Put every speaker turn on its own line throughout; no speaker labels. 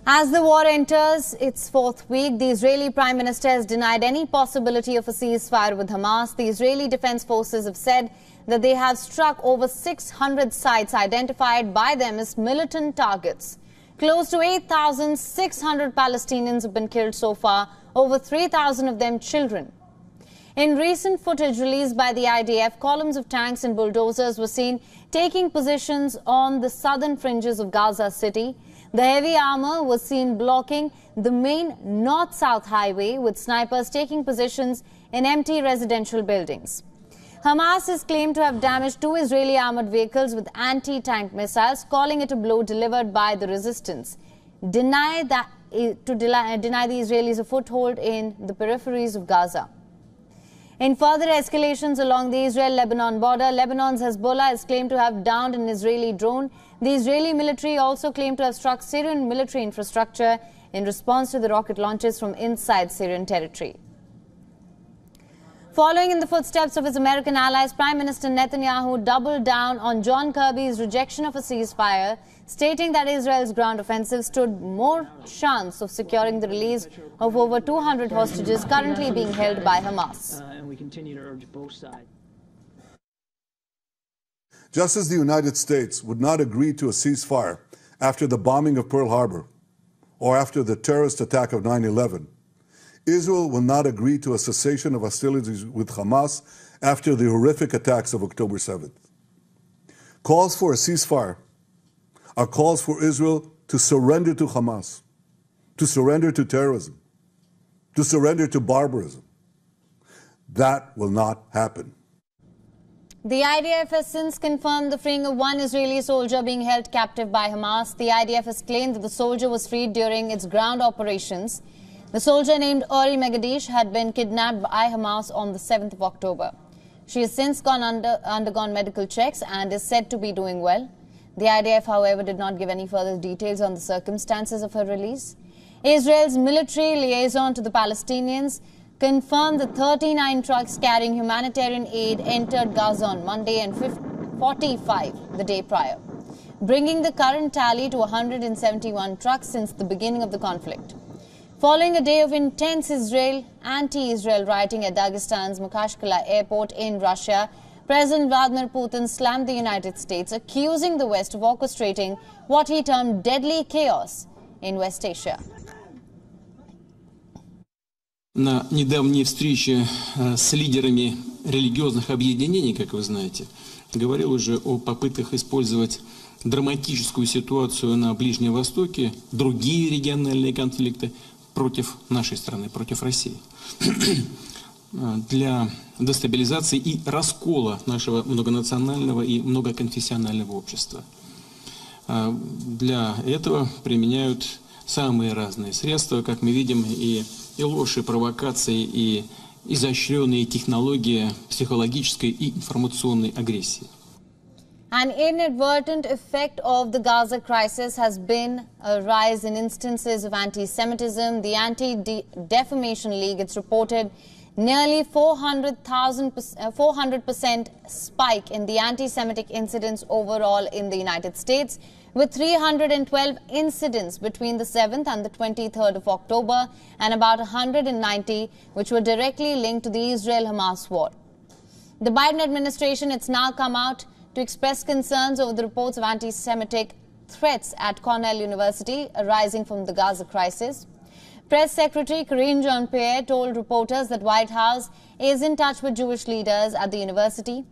As the war enters its fourth week, the Israeli Prime Minister has denied any possibility of a ceasefire with Hamas. The Israeli Defense Forces have said that they have struck over 600 sites identified by them as militant targets. Close to 8,600 Palestinians have been killed so far, over 3,000 of them children. In recent footage released by the IDF, columns of tanks and bulldozers were seen taking positions on the southern fringes of Gaza City. The heavy armor was seen blocking the main north-south highway, with snipers taking positions in empty residential buildings. Hamas is claimed to have damaged 2 Israeli armored vehicles with anti-tank missiles, calling it a blow delivered by the resistance. Deny the Israelis a foothold in the peripheries of Gaza. In further escalations along the Israel-Lebanon border, Lebanon's Hezbollah has claimed to have downed an Israeli drone. The Israeli military also claimed to have struck Syrian military infrastructure in response to the rocket launches from inside Syrian territory. Following in the footsteps of his American allies, Prime Minister Netanyahu doubled down on John Kirby's rejection of a ceasefire, stating that Israel's ground offensive stood more chance of securing the release of over 200 hostages currently being held by Hamas.
And we continue to urge both sides.
Just as the United States would not agree to a ceasefire after the bombing of Pearl Harbor or after the terrorist attack of 9/11, Israel will not agree to a cessation of hostilities with Hamas after the horrific attacks of October 7th. Calls for a ceasefire are calls for Israel to surrender to Hamas, to surrender to terrorism, to surrender to barbarism. That will not happen.
The IDF has since confirmed the freeing of 1 Israeli soldier being held captive by Hamas. The IDF has claimed that the soldier was freed during its ground operations. The soldier named Uri Megadish had been kidnapped by Hamas on the 7th of October. She has since undergone medical checks and is said to be doing well. The IDF, however, did not give any further details on the circumstances of her release. Israel's military liaison to the Palestinians confirmed that 39 trucks carrying humanitarian aid entered Gaza on Monday and 45 the day prior, bringing the current tally to 171 trucks since the beginning of the conflict. Following a day of intense anti-Israel rioting at Dagestan's Makashkala airport in Russia, President Vladimir Putin slammed the United States, accusing the West of orchestrating what he termed deadly chaos in West Asia.
На недавней встрече с лидерами религиозных объединений, как вы знаете, говорил уже о попытках использовать драматическую ситуацию на Ближнем Востоке, другие региональные конфликты против нашей страны, против России, для дестабилизации и раскола нашего многонационального и многоконфессионального общества. Для этого применяют самые разные средства, как мы видим, и ложь, и провокации, и изощренные технологии психологической и информационной агрессии.
An inadvertent effect of the Gaza crisis has been a rise in instances of anti-Semitism. The Anti-Defamation League, it's reported nearly 400% spike in the anti-Semitic incidents overall in the United States, with 312 incidents between the 7th and the 23rd of October, and about 190 which were directly linked to the Israel-Hamas war. The Biden administration, it's now come out to express concerns over the reports of anti-Semitic threats at Cornell University arising from the Gaza crisis. Press Secretary Karine Jean-Pierre told reporters that White House is in touch with Jewish leaders at the university.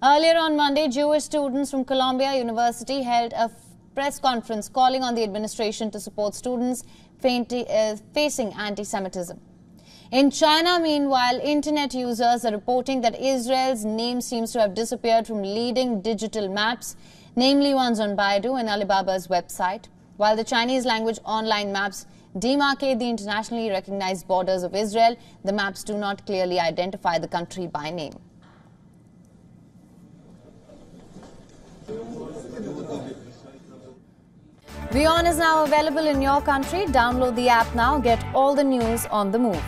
Earlier on Monday, Jewish students from Columbia University held a press conference calling on the administration to support students facing anti-Semitism. In China, meanwhile, internet users are reporting that Israel's name seems to have disappeared from leading digital maps, namely ones on Baidu and Alibaba's website. While the Chinese language online maps demarcate the internationally recognized borders of Israel, the maps do not clearly identify the country by name. WION is now available in your country. Download the app now. Get all the news on the move.